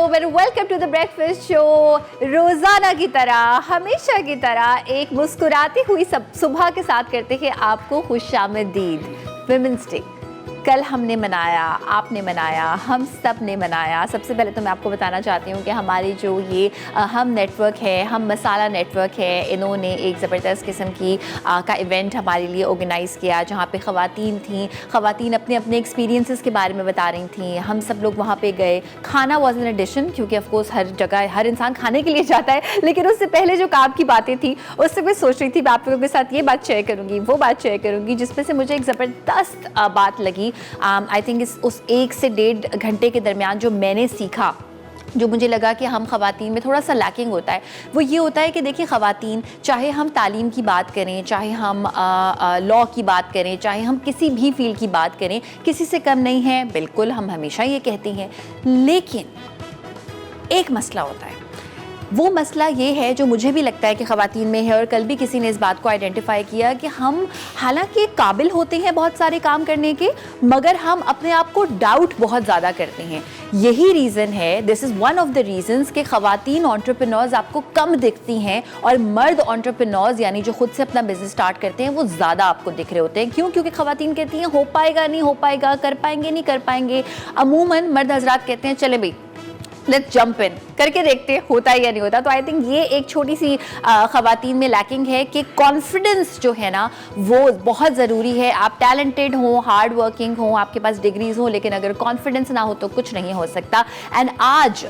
And welcome to the breakfast show. रोजाना की तरह, हमेशा की तरह एक मुस्कुराती हुई सुबह के साथ करते हैं आपको खुशामदीद। विमेंस डे कल हमने मनाया, आपने मनाया, हम सब ने मनाया। सबसे पहले तो मैं आपको बताना चाहती हूँ कि हमारी जो ये हम नेटवर्क है, हम मसाला नेटवर्क है, इन्होंने एक ज़बरदस्त किस्म की का इवेंट हमारे लिए ऑर्गेनाइज़ किया, जहाँ पे ख़वातीन थीं। ख़वातीन अपने अपने एक्सपीरियंसेस के बारे में बता रही थीं। हम सब लोग वहाँ पे गए। खाना वॉज एन एडिशन, क्योंकि ऑफ कोर्स हर जगह हर इंसान खाने के लिए जाता है, लेकिन उससे पहले जो काम की बातें थी उससे मैं सोच रही थी मैं आप लोगों के साथ ये बात शेयर करूँगी, वो बात शेयर करूँगी, जिसमें से मुझे एक ज़बरदस्त बात लगी। आई थिंक उस 1 से 1.5 घंटे के दरमियान जो मैंने सीखा, जो मुझे लगा कि हम ख़वातीन में थोड़ा सा लैकिंग होता है, वो ये होता है कि देखिए ख़वातीन, चाहे हम तालीम की बात करें, चाहे हम लॉ की बात करें, चाहे हम किसी भी फील्ड की बात करें, किसी से कम नहीं है, बिल्कुल हम हमेशा ये कहते हैं। लेकिन एक मसला होता है, वो मसला ये है जो मुझे भी लगता है कि ख़वातीन में है, और कल भी किसी ने इस बात को आइडेंटिफाई किया कि हम हालांकि काबिल होते हैं बहुत सारे काम करने के, मगर हम अपने आप को डाउट बहुत ज़्यादा करते हैं। यही रीज़न है, this is one of the reasons कि ख़वातीन एंटरप्रेन्योर्स आपको कम दिखती हैं और मर्द एंटरप्रेन्योर्स यानी जो खुद से अपना बिजनेस स्टार्ट करते हैं वो ज़्यादा आपको दिख रहे होते हैं। क्यों? क्योंकि ख़वातीन कहती हैं हो पाएगा नहीं हो पाएगा, कर पाएंगे नहीं कर पाएंगे। अमूमन मर्द हजरात कहते हैं चले भाई लेट्स जंप इन, करके देखते हैं होता है या नहीं होता। तो आई थिंक ये एक छोटी सी ख़वातीन में लैकिंग है कि कॉन्फिडेंस जो है ना वो बहुत ज़रूरी है। आप टैलेंटेड हों, हार्ड वर्किंग हों, आपके पास डिग्रीज हों, लेकिन अगर कॉन्फिडेंस ना हो तो कुछ नहीं हो सकता। एंड आज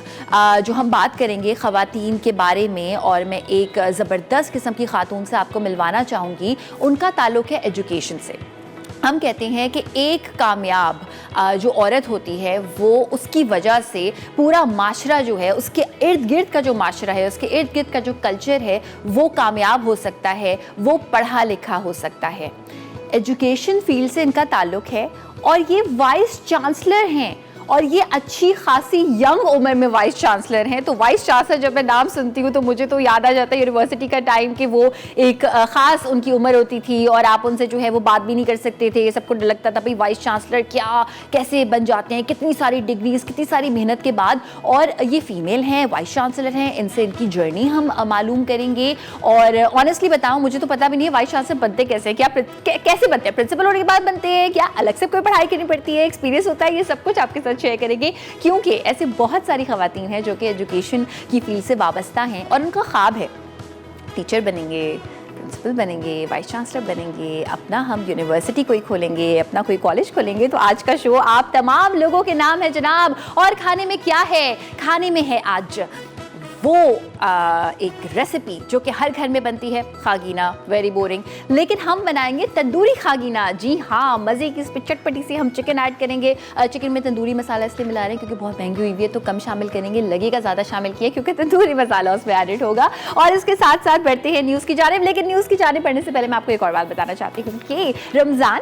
जो हम बात करेंगे ख़वातीन के बारे में, और मैं एक ज़बरदस्त किस्म की खातून से आपको मिलवाना चाहूँगी, उनका ताल्लुक़ है एजुकेशन से। हम कहते हैं कि एक कामयाब जो औरत होती है वो उसकी वजह से पूरा माशरा जो है, उसके इर्द गिर्द का जो माशरा है, उसके इर्द गिर्द का जो कल्चर है वो कामयाब हो सकता है, वो पढ़ा लिखा हो सकता है। एजुकेशन फील्ड से इनका ताल्लुक़ है और ये वाइस चांसलर हैं, और ये अच्छी खासी यंग उम्र में वाइस चांसलर हैं। तो वाइस चांसलर जब मैं नाम सुनती हूँ तो मुझे तो याद आ जाता है यूनिवर्सिटी का टाइम कि वो एक ख़ास उनकी उम्र होती थी और आप उनसे जो है वो बात भी नहीं कर सकते थे। सबको लगता था भाई वाइस चांसलर क्या, कैसे बन जाते हैं, कितनी सारी डिग्रीज, कितनी सारी मेहनत के बाद। और ये फ़ीमेल हैं, वाइस चांसलर हैं, इनसे इनकी जर्नी हम मालूम करेंगे। और ऑनेस्टली बताऊँ, मुझे तो पता भी नहीं है वाइस चांसलर बनते कैसे, क्या कैसे बनते हैं, प्रिंसिपल होने के बाद बनते हैं क्या, अलग से कोई पढ़ाई करनी पड़ती है, एक्सपीरियंस होता है, ये सब कुछ आपके साथ शेयर करेंगे। क्योंकि ऐसे बहुत सारी ख़वातीन हैं जो कि एजुकेशन की फील्ड से वाबस्ता हैं और उनका ख्वाब है टीचर बनेंगे, प्रिंसिपल बनेंगे, वाइस चांसलर बनेंगे, अपना हम यूनिवर्सिटी कोई खोलेंगे, अपना कोई कॉलेज खोलेंगे। तो आज का शो आप तमाम लोगों के नाम है जनाब। और खाने में क्या है? खाने में है आज वो एक रेसिपी जो कि हर घर में बनती है, खागीना, वेरी बोरिंग, लेकिन हम बनाएंगे तंदूरी खागीना। जी हाँ, मज़े की इस पर चटपटी सी हम चिकन ऐड करेंगे। चिकन में तंदूरी मसाला इसलिए मिला रहे हैं क्योंकि बहुत महंगी हुई है तो कम शामिल करेंगे, लगेगा ज़्यादा शामिल किया क्योंकि तंदूरी मसाला उसमें एडिड होगा। और इसके साथ साथ बढ़ते हैं न्यूज़ की जानिब। लेकिन न्यूज़ की जानिब बढ़ने से पहले मैं आपको एक और बात बताना चाहती हूँ कि रमज़ान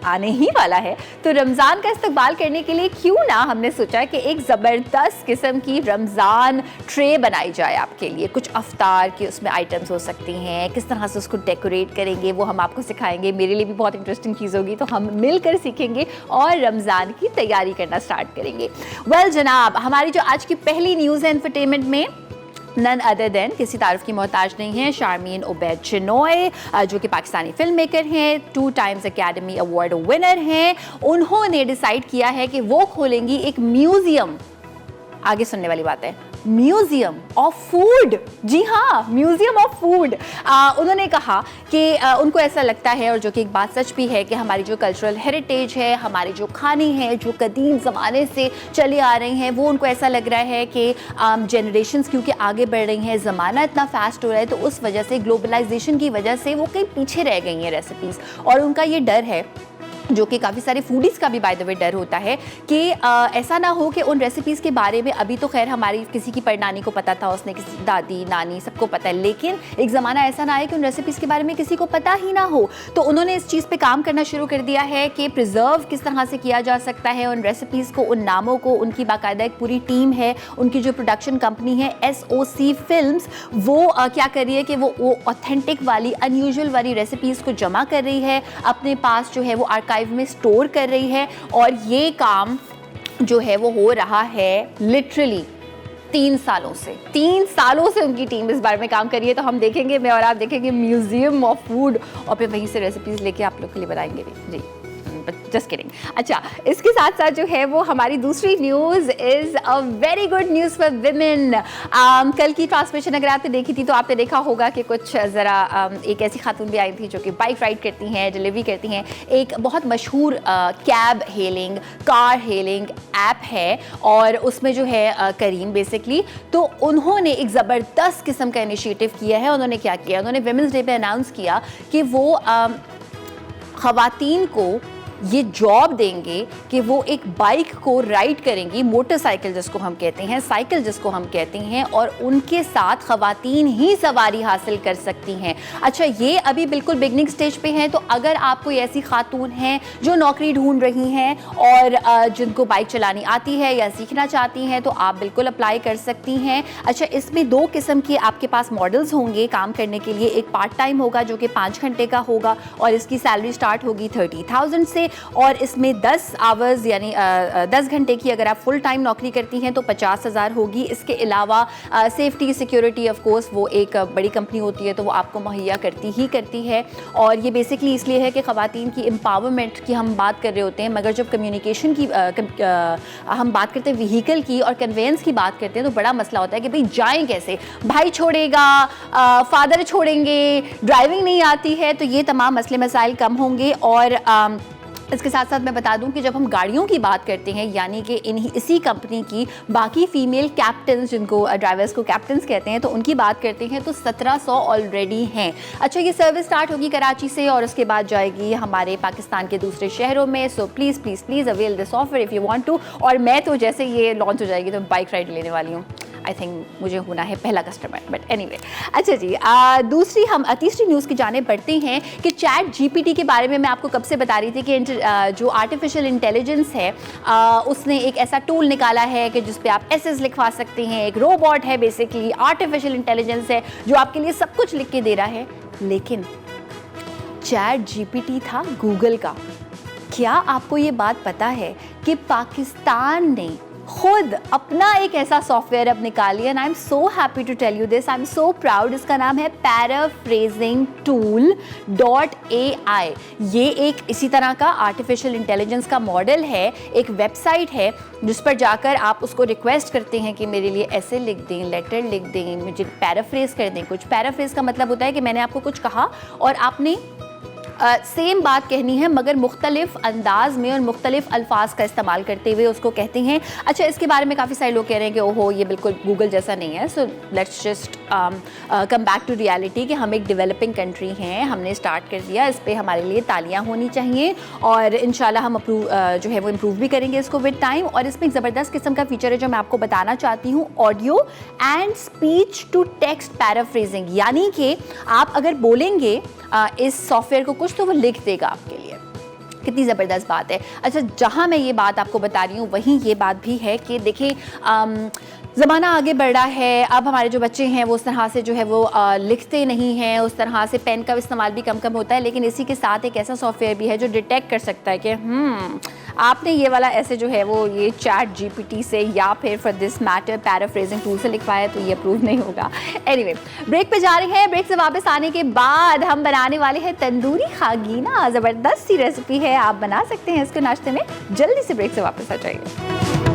आने ही वाला है, तो रमज़ान का इस्तकबाल करने के लिए क्यों ना हमने सोचा कि एक ज़बरदस्त किस्म की रमज़ान ट्रे बनाई जाए आपके लिए। कुछ अफ्तार की उसमें आइटम्स हो सकती हैं, किस तरह से उसको डेकोरेट करेंगे वो हम आपको सिखाएंगे। मेरे लिए भी बहुत इंटरेस्टिंग चीज़ होगी, तो हम मिलकर सीखेंगे और रमज़ान की तैयारी करना स्टार्ट करेंगे। वेल जनाब, हमारी जो आज की पहली न्यूज़ है एंटरटेनमेंट में, नन अदर देन, किसी तारीफ की मोहताज नहीं है, शारमीन उबैद चिनॉय, जो कि पाकिस्तानी फिल्म मेकर हैं, 2 टाइम्स अकेडमी अवार्ड विनर हैं। उन्होंने डिसाइड किया है कि वो खोलेंगी एक म्यूजियम। आगे सुनने वाली बात है, म्यूजियम ऑफ फूड। जी हाँ, म्यूजियम ऑफ फूड। उन्होंने कहा कि उनको ऐसा लगता है, और जो कि एक बात सच भी है, कि हमारी जो कल्चरल हेरिटेज है, हमारे जो खाने हैं जो कदीम ज़माने से चले आ रहे हैं, वो उनको ऐसा लग रहा है कि जनरेशन्स क्योंकि आगे बढ़ रही हैं, ज़माना इतना फास्ट हो रहा है, तो उस वजह से ग्लोबलाइजेशन की वजह से वो कहीं पीछे रह गई हैं रेसिपीज़। और उनका ये डर है, जो कि काफ़ी सारे फूडीज़ का भी बाय द वे डर होता है, कि ऐसा ना हो कि उन रेसिपीज़ के बारे में, अभी तो खैर हमारी किसी की परनानी को पता था, उसने किसी दादी नानी सबको पता है, लेकिन एक ज़माना ऐसा ना आए कि उन रेसिपीज़ के बारे में किसी को पता ही ना हो। तो उन्होंने इस चीज़ पे काम करना शुरू कर दिया है कि प्रिजर्व किस तरह से किया जा सकता है उन रेसिपीज़ को, उन नामों को। उनकी बाकायदा एक पूरी टीम है, उनकी जो प्रोडक्शन कंपनी है SOC फिल्म्स, वो क्या कर रही है कि वो ऑथेंटिक वाली, अनयूजुअल वाली रेसिपीज़ को जमा कर रही है, अपने पास जो है वो आर्काइव में स्टोर कर रही है। और ये काम जो है वो हो रहा है लिटरली 3 सालों से उनकी टीम इस बारे में काम कर रही है। तो हम देखेंगे, मैं और आप देखेंगे म्यूजियम ऑफ फूड, और फिर वहीं से रेसिपीज लेके आप लोग के लिए बनाएंगे भी जी। Just kidding. अच्छा, इसके साथ साथ जो है वो हमारी दूसरी news is a very good news for women. कल की ट्रांसमिशन अगर आपने देखी थी तो आपने देखा होगा कि कुछ ज़रा एक ऐसी खातून भी आई थी जो कि बाइक राइड करती हैं, डिलीवरी करती हैं। एक बहुत मशहूर cab hailing, car hailing app है, और उसमें जो है करीम बेसिकली, तो उन्होंने एक ज़बरदस्त किस्म का इनिशिएटिव किया है। उन्होंने क्या किया, उन्होंने विमेंस डे पे अनाउंस किया कि वो ख़वातीन को ये जॉब देंगे कि वो एक बाइक को राइड करेंगी, मोटरसाइकिल जिसको हम कहते हैं, साइकिल जिसको हम कहते हैं, और उनके साथ ख़वातीन ही सवारी हासिल कर सकती हैं। अच्छा, ये अभी बिल्कुल बिगनिंग स्टेज पे हैं, तो अगर आप कोई ऐसी खातून हैं जो नौकरी ढूंढ रही हैं और जिनको बाइक चलानी आती है या सीखना चाहती हैं, तो आप बिल्कुल अप्लाई कर सकती हैं। अच्छा, इसमें 2 किस्म के आपके पास मॉडल्स होंगे काम करने के लिए। एक पार्ट टाइम होगा जो कि 5 घंटे का होगा, और इसकी सैलरी स्टार्ट होगी 30,000 से, और इसमें 10 आवर्स यानी 10 घंटे की अगर आप फुल टाइम नौकरी करती हैं तो 50,000 होगी। इसके अलावा सेफ्टी सिक्योरिटी ऑफ कोर्स वो एक बड़ी कंपनी होती है तो वो आपको मुहैया करती ही करती है। और ये बेसिकली इसलिए है कि ख़वातीन की एम्पावरमेंट की हम बात कर रहे होते हैं, मगर जब कम्युनिकेशन की हम बात करते हैं, व्हीकल की और कन्वेंस की बात करते हैं, तो बड़ा मसला होता है कि भाई जाएँ कैसे, भाई छोड़ेगा, फादर छोड़ेंगे, ड्राइविंग नहीं आती है, तो ये तमाम मसले मसाइल कम होंगे। और इसके साथ साथ मैं बता दूं कि जब हम गाड़ियों की बात करते हैं, यानी कि इसी कंपनी की बाकी फ़ीमेल कैप्टन्स, जिनको ड्राइवर्स को कैप्टन्स कहते हैं, तो उनकी बात करते हैं तो 1700 ऑलरेडी हैं। अच्छा, ये सर्विस स्टार्ट होगी कराची से और उसके बाद जाएगी हमारे पाकिस्तान के दूसरे शहरों में। So please please please avail this offer if you want to. और मैं तो जैसे ये लॉन्च हो जाएगी तो बाइक राइड लेने वाली हूँ। आई थिंक मुझे होना है पहला कस्टमर, बट एनीवे। अच्छा जी, तीसरी न्यूज़ की जाने बढ़ते हैं कि चैट जीपीटी के बारे में मैं आपको कब से बता रही थी कि जो आर्टिफिशियल इंटेलिजेंस है उसने एक ऐसा टूल निकाला है कि जिस पे आप एसेस लिखवा सकते हैं। एक रोबोट है, बेसिकली आर्टिफिशियल इंटेलिजेंस है जो आपके लिए सब कुछ लिख के दे रहा है। लेकिन चैट जीपीटी था गूगल का। क्या आपको ये बात पता है कि पाकिस्तान ने खुद अपना एक ऐसा सॉफ्टवेयर अब निकाल लिया? And I am so happy to tell you this, I am so proud. इसका नाम है paraphrasingtool.ai। ये एक इसी तरह का आर्टिफिशियल इंटेलिजेंस का मॉडल है, एक वेबसाइट है जिस पर जाकर आप उसको रिक्वेस्ट करते हैं कि मेरे लिए ऐसे लिख दें, लेटर लिख दें, मुझे पैराफ्रेज कर दें कुछ। पैराफ्रेज का मतलब होता है कि मैंने आपको कुछ कहा और आपने सेम बात कहनी है मगर मुख्तलिफ अंदाज में और मुख्तलिफ अल्फाज का इस्तेमाल करते हुए उसको कहते हैं। अच्छा, इसके बारे में काफ़ी सारे लोग कह रहे हैं कि ओहो ये बिल्कुल गूगल जैसा नहीं है। So let's just come back to reality कि हम एक डेवलपिंग कंट्री हैं, हमने स्टार्ट कर दिया, इस पर हमारे लिए तालियां होनी चाहिए और इंशाल्लाह हम जो है वो इम्प्रूव भी करेंगे इसको विद टाइम। और इसमें एक ज़बरदस्त किस्म का फीचर है जो मैं आपको बताना चाहती हूँ, audio and speech to text paraphrasing. यानी कि आप अगर बोलेंगे इस सॉफ्टवेयर को कुछ तो वो लिख देगा आपके लिए। कितनी ज़बरदस्त बात है। अच्छा, जहाँ मैं ये बात आपको बता रही हूँ वहीं ये बात भी है कि देखिए ज़माना आगे बढ़ रहा है। अब हमारे जो बच्चे हैं वो उस तरह से जो है वो लिखते नहीं हैं, उस तरह से पेन का इस्तेमाल भी कम होता है। लेकिन इसी के साथ एक ऐसा सॉफ्टवेयर भी है जो डिटेक्ट कर सकता है कि आपने ये वाला ऐसे जो है वो ये चैट जीपीटी से या फिर for this matter paraphrasing tool से लिखवाया तो ये अप्रूव नहीं होगा। एनीवे, ब्रेक पे जा रहे हैं। ब्रेक से वापस आने के बाद हम बनाने वाले हैं तंदूरी खागीना। ज़बरदस्त सी रेसिपी है, आप बना सकते हैं इसको नाश्ते में। जल्दी से ब्रेक से वापस आ जाइए।